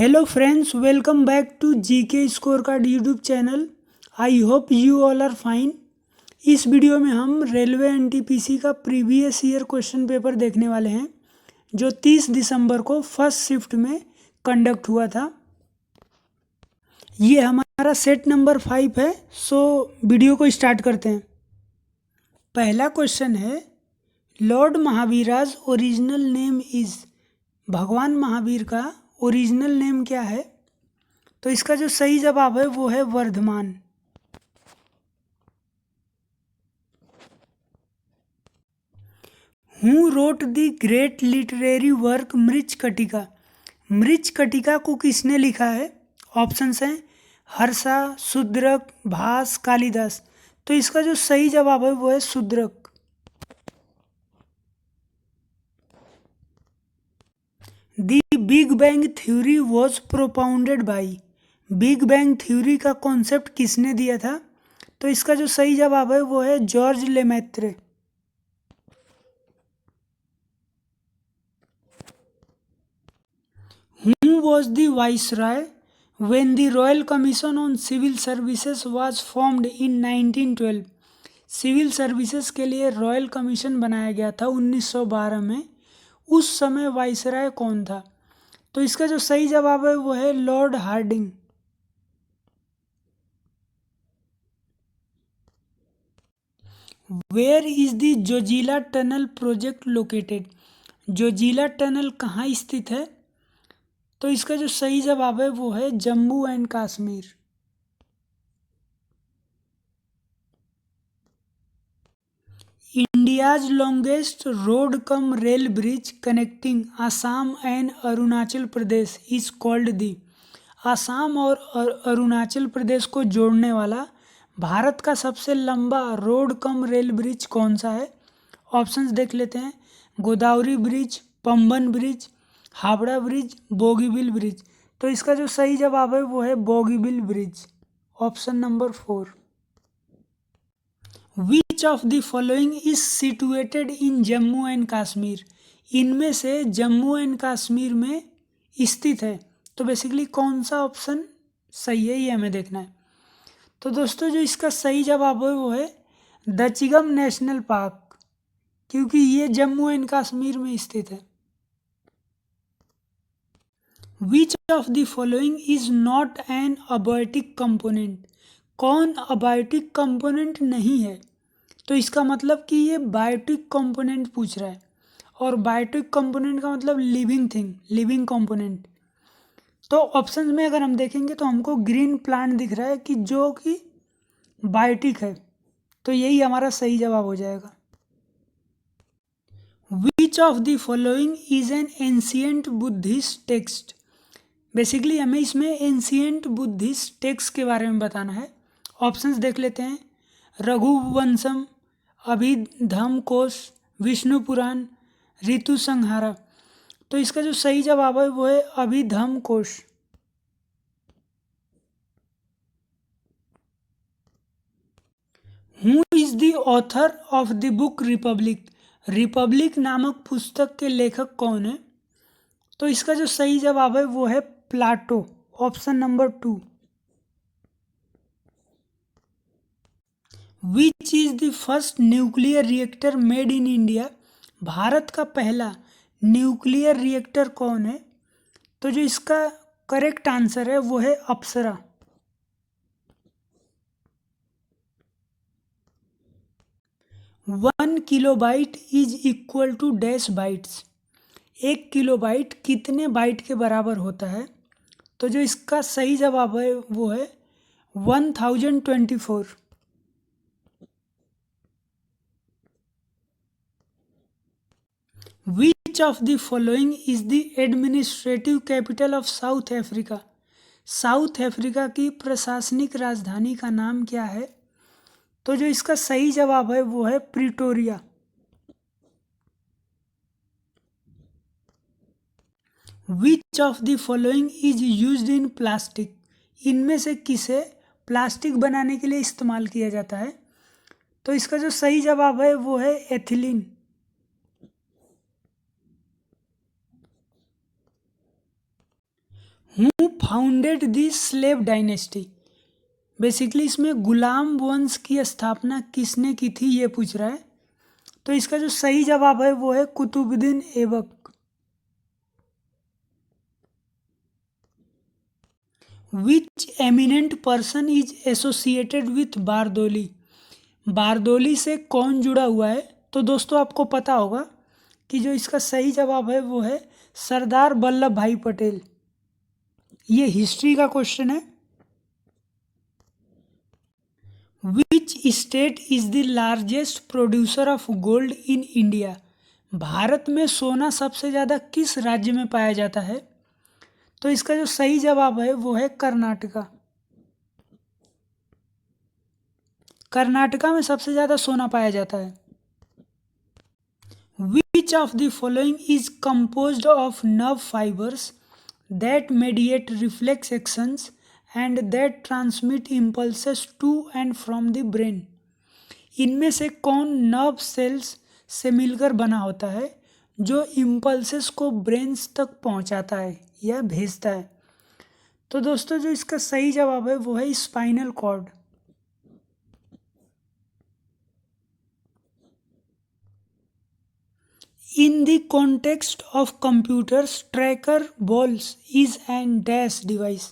Hello friends, welcome back to GK score card YouTube channel. I hope you all are fine. इस video में हम railway NTPC का previous year question paper देखने वाले हैं जो 30 दिसंबर को फर्स्ट शिफ्ट में कंडक्ट हुआ था। ये हमारा सेट नंबर 5 है। सो वीडियो को स्टार्ट करते हैं। पहला क्वेश्चन है, लॉर्ड महावीराज ओरिजिनल नेम इज। भगवान महावीर का ओरिजिनल नेम क्या है? तो इसका जो सही जवाब है वो है Vardhaman. Who wrote the great literary work Mrichchhakatika. Mrichchhakatika को किसने लिखा है? ऑप्शंस हैं हर्षा, शूद्रक, भास, कालिदास। तो इसका जो सही जवाब है वो है Shudraka. The big bang theory was propounded by. Big bang theory का कॉन्सेप्ट किसने दिया था? तो इसका जो सही जवाब है वो है George Lemaitre. Who was the viceroy when the royal commission on civil services was formed in 1912। Civil services के लिए रॉयल कमीशन बनाया गया था 1912 में। उस समय वाइसराय कौन था? तो इसका जो सही जवाब है वो है Lord Hardinge. Where is the Zojila tunnel project located. Zojila tunnel कहाँ स्थित है? तो इसका जो सही जवाब है वो है Jammu and Kashmir. India's longest road cum rail bridge connecting Assam and Arunachal Pradesh is called the. Assam और अरुणाचल प्रदेश को जोड़ने वाला भारत का सबसे लंबा रोड कम रेल ब्रिज कौन सा है? ऑप्शंस देख लेते हैं। Godavari bridge, Pamban bridge, Howrah bridge, Bogibeel bridge. तो इसका जो सही जवाब है वो है Bogibeel bridge. Option number 4। Which of the following is situated in Jammu and Kashmir. इनमें से जम्मू एंड कश्मीर में स्थित है। तो बेसिकली कौन सा ऑप्शन सही है ये हमें देखना है। तो दोस्तों जो इसका सही जवाब है वो है दचिगम नेशनल पार्क, क्योंकि ये जम्मू एंड कश्मीर में स्थित है। Which of the following is not an abiotic component. कौन अबायोटिक कंपोनेंट नहीं है? तो इसका मतलब कि ये बायोटिक कंपोनेंट पूछ रहा है, और बायोटिक कंपोनेंट का मतलब लिविंग थिंग, लिविंग कंपोनेंट। तो ऑप्शन में अगर हम देखेंगे तो हमको ग्रीन प्लांट दिख रहा है कि जो कि बायोटिक है। तो यही हमारा सही जवाब हो जाएगा। Which of the following is an ancient Buddhist text. Basically हमें इसमें एंशियंट बुद्धिस्ट टेक्स्ट के बारे में बताना है। ऑप्शंस देख लेते हैं। रघुवंशम, अभिधम कोश, विष्णु पुराण, ऋतु संहारा। तो इसका जो सही जवाब है वो है अभिधम कोश। Who is the author of the book Republic. Republic नामक पुस्तक के लेखक कौन है? तो इसका जो सही जवाब है वो है Plato. Option number 2। Which is the first nuclear reactor made in India. Bharat का पहला न्यूक्लियर रिएक्टर कौन है? तो जो इसका करेक्ट आंसर है वो है Apsara. 1 kilobyte is equal to dash bytes. 1 kilobyte कितने बाइट के बराबर होता है? तो जो इसका सही जवाब है वो है 1024। विच of the following is the administrative capital of south Africa. South Africa की प्रशासनिक राजधानी का नाम क्या है? तो जो इसका सही जवाब है वो है Pretoria. Which of the following is used in plastic. इनमें से किसे प्लास्टिक बनाने के लिए इस्तेमाल किया जाता है? तो इसका जो सही जवाब है वो है ethylene. Who founded the slave dynasty. Basically इसमें गुलाम वंश की स्थापना किसने की थी ये पूछ रहा है। तो इसका जो सही जवाब है वो है Qutubuddin Aibak. Which eminent person is associated with Bardoli. Bardoli से कौन जुड़ा हुआ है? तो दोस्तों आपको पता होगा कि जो इसका सही जवाब है वो है सरदार वल्लभ भाई पटेल। ये हिस्ट्री का क्वेश्चन है। Which state is the largest producer of gold in India. Bharat में सोना सबसे ज़्यादा किस राज्य में पाया जाता है? तो इसका जो सही जवाब है वो है कर्नाटका। कर्नाटका में सबसे ज़्यादा सोना पाया जाता है। Which of the following is composed of nerve fibres that mediate reflex actions and that transmit impulses to and from the brain. इनमें से कौन नर्व सेल्स से मिलकर बना होता है जो इम्पल्सेस को ब्रेन्स तक पहुंचाता है या भेजता है? तो दोस्तों जो इसका सही जवाब है वो है spinal cord. In the context of computers, tracker balls is an dash device।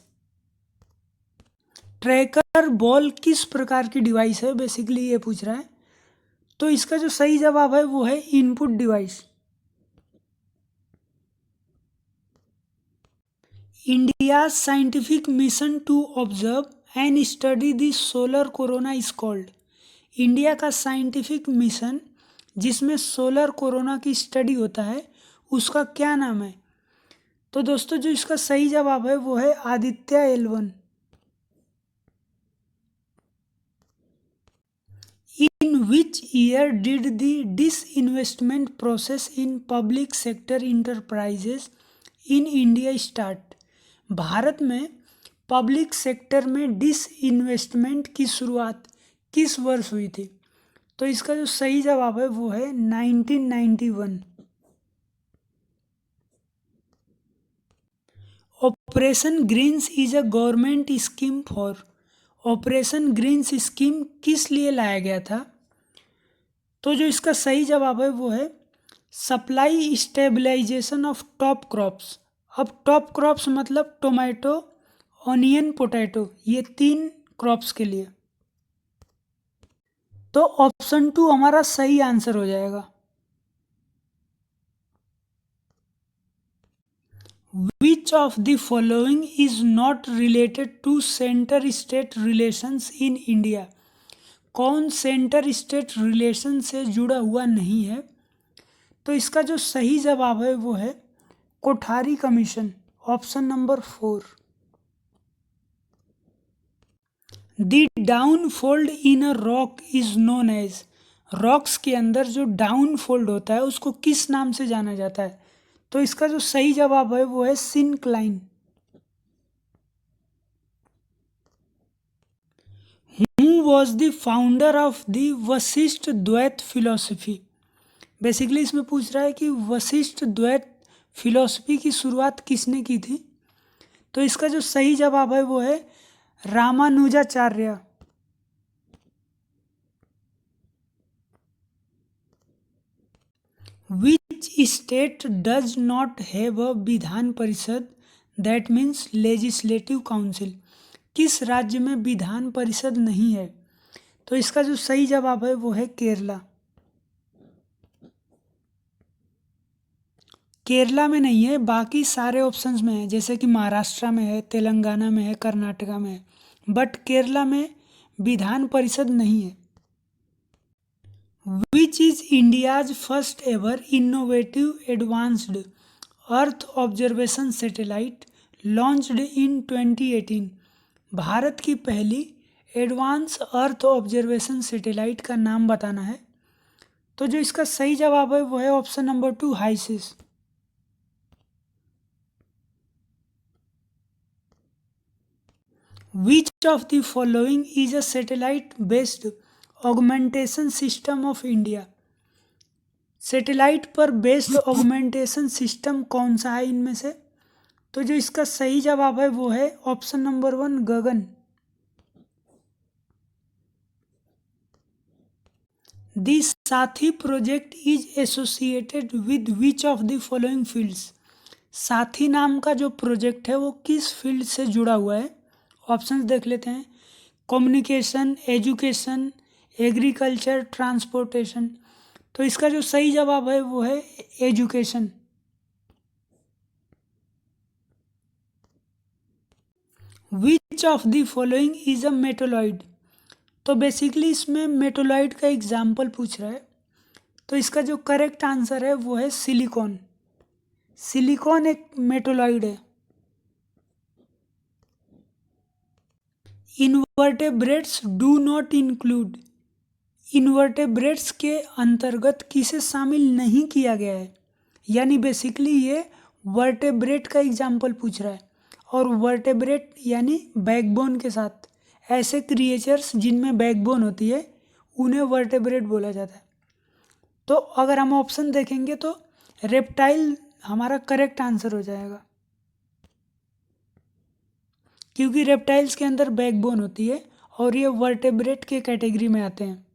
Tracker ball किस प्रकार की डिवाइस है बेसिकली ये पूछ रहा है। तो इसका जो सही जवाब है वो है input device. India scientific mission to observe and study the solar corona is called. India का साइंटिफिक मिशन जिसमें सोलर कोरोना की स्टडी होता है उसका क्या नाम है? तो दोस्तों जो इसका सही जवाब है वो है Aditya L1। In which year did the disinvestment process in public sector enterprises in India start. Bharat में पब्लिक सेक्टर में डिसइन्वेस्टमेंट की शुरुआत किस वर्ष हुई थी? तो इसका जो सही जवाब है वो है 1991। Operation greens is a government scheme for. Operation greens scheme किस लिए लाया गया था? तो जो इसका सही जवाब है वो है supply stabilisation of top crops. अब टॉप क्रॉप्स मतलब टोमेटो, ऑनियन, पोटैटो, ये 3 क्रॉप्स के लिए। तो ऑप्शन 2 हमारा सही आंसर हो जाएगा। Which of the following is not related to centre state relations in India. कौन सेंटर स्टेट रिलेशन से जुड़ा हुआ नहीं है? तो इसका जो सही जवाब है वो है Kothari commission, option number 4। The downfold in a rock is known as. Rocks के अंदर जो डाउनफोल्ड होता है उसको किस नाम से जाना जाता है? तो इसका जो सही जवाब है वो है syncline. Who was the founder of the Vashishtha Dvaita philosophy. Basically इसमें पूछ रहा है कि वशिष्ठ द्वैत फिलोसफी की शुरुआत किसने की थी? तो इसका जो सही जवाब है वो है Ramanujacharya. Which state does not have a Vidhan Parishad that means legislative council. किस राज्य में विधान परिषद नहीं है? तो इसका जो सही जवाब है वो है केरला। केरला में नहीं है, बाकी सारे ऑप्शंस में है, जैसे कि महाराष्ट्र में है, तेलंगाना में है, कर्नाटका में है, बट केरला में विधान परिषद नहीं है। Which is India's first ever innovative advanced earth observation satellite launched in 2018। Bharat की पहली एडवांस अर्थ ऑब्जर्वेशन सैटेलाइट का नाम बताना है। तो जो इसका सही जवाब है वो है option number 2 हाइसिस। Which of the following is a satellite based augmentation system of India? Satellite पर बेस्ड ऑगमेंटेशन सिस्टम कौन सा है इनमें से? तो जो इसका सही जवाब है वो है ऑप्शन नंबर 1 गगन। दिस साथी project is associated with which of the following fields. साथी नाम का जो प्रोजेक्ट है वो किस फील्ड से जुड़ा हुआ है? ऑप्शंस देख लेते हैं। Communication, education, agriculture, transportation. तो इसका जो सही जवाब है वो है education. Which of the following is a metalloid. तो बेसिकली इसमें मेटोलॉइड का एग्जाम्पल पूछ रहा है। तो इसका जो करेक्ट आंसर है वो है सिलिकॉन। सिलिकॉन एक मेटोलॉइड है। Invertebrates do not include. Invertebrates के अंतर्गत किसे शामिल नहीं किया गया है, यानी बेसिकली ये वर्टेब्रेट का एग्जाम्पल पूछ रहा है। और वर्टेब्रेट यानी बैकबोन के साथ ऐसे क्रिएचर्स जिनमें बैकबोन होती है उन्हें वर्टेब्रेट बोला जाता है। तो अगर हम ऑप्शन देखेंगे तो रेप्टाइल हमारा करेक्ट आंसर हो जाएगा, क्योंकि रेप्टाइल्स के अंदर बैकबोन होती है और ये वर्टेब्रेट के कैटेगरी में आते हैं।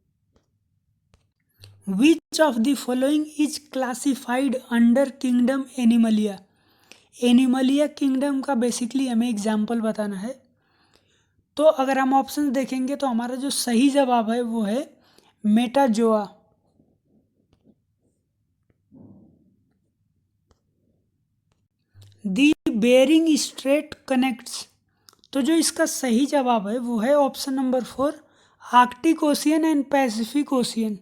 विच of the following is classified under kingdom Animalia. Animalia kingdom का बेसिकली हमें एग्जाम्पल बताना है। तो अगर हम ऑप्शन देखेंगे तो हमारा जो सही जवाब है वो है मेटाजोआ। दी बेरिंग स्ट्रेट कनेक्ट्स। तो जो इसका सही जवाब है वो है option number 4 Arctic ocean and Pacific ocean.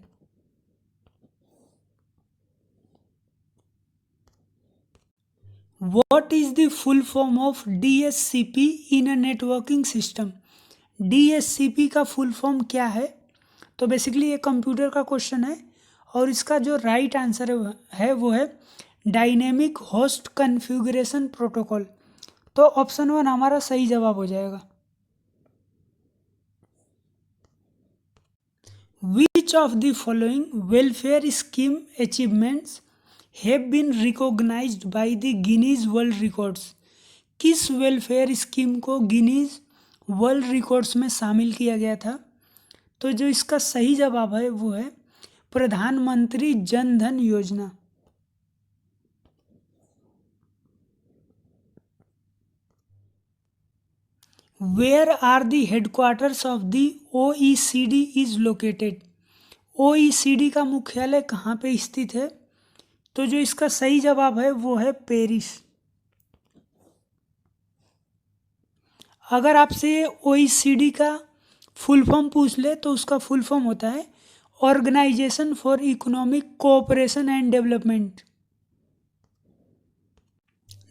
What is the full form of DSCP in a networking system? DSCP का फुल फॉर्म क्या है? तो बेसिकली ये कंप्यूटर का क्वेश्चन है और इसका जो राइट आंसर है वो है डायनेमिक होस्ट कॉन्फ़िगरेशन प्रोटोकॉल। तो ऑप्शन 1 हमारा सही जवाब हो जाएगा। Which of the following welfare scheme achievements have been recognized by the Guinness World Records? किस वेलफेयर स्कीम को गिनीज वर्ल्ड रिकॉर्ड्स में शामिल किया गया था? तो जो इसका सही जवाब है वो है प्रधानमंत्री Jan Dhan Yojana. Where are the headquarters of the OECD is located. OECD का मुख्यालय कहाँ पे स्थित है? तो जो इसका सही जवाब है वो है पेरिस। अगर आपसे OECD का फुल फॉर्म पूछ ले तो उसका फुल फॉर्म होता है organisation for economic cooperation and development.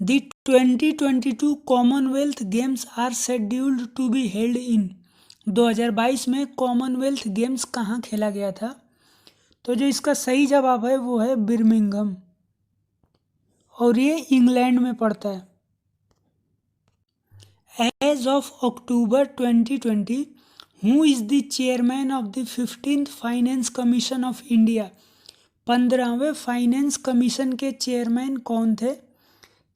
The 2022 Commonwealth Games are scheduled to be held in. 2022 में कॉमनवेल्थ गेम्स कहाँ खेला गया था? तो जो इसका सही जवाब है वो है बर्मिंघम और ये इंग्लैंड में पड़ता है। As of October 2020 who is the chairman of the 15th finance commission of India. 15वें फाइनेंस कमीशन के चेयरमैन कौन थे?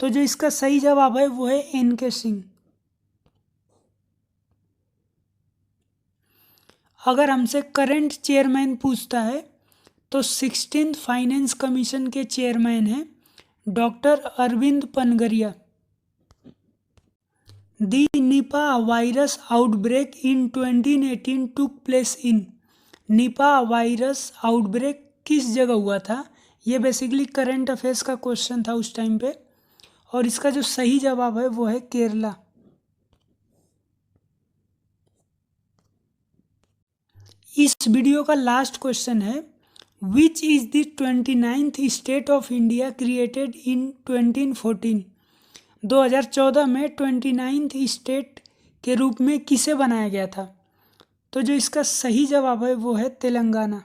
तो जो इसका सही जवाब है वो है NK सिंह। अगर हमसे करंट चेयरमैन पूछता है तो 16th फाइनेंस कमीशन के चेयरमैन हैं doctor Arvind Panagariya. The Nipah virus outbreak in 2018 took place in. Nipah virus outbreak किस जगह हुआ था? ये बेसिकली करंट अफेयर्स का क्वेश्चन था उस टाइम पे और इसका जो सही जवाब है वो है केरला। इस वीडियो का लास्ट क्वेश्चन है which is the 29th state of India created in 2014। 2014 में 29th स्टेट के रूप में किसे बनाया गया था? तो जो इसका सही जवाब है वो है तेलंगाना।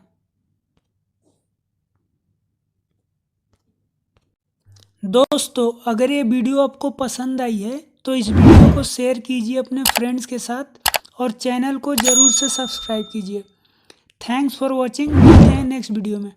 दोस्तों अगर ये वीडियो आपको पसंद आई है तो इस वीडियो को शेयर कीजिए अपने फ्रेंड्स के साथ और चैनल को ज़रूर से सब्सक्राइब कीजिए। Thanks for watching. मिलते हैं नेक्स्ट वीडियो में।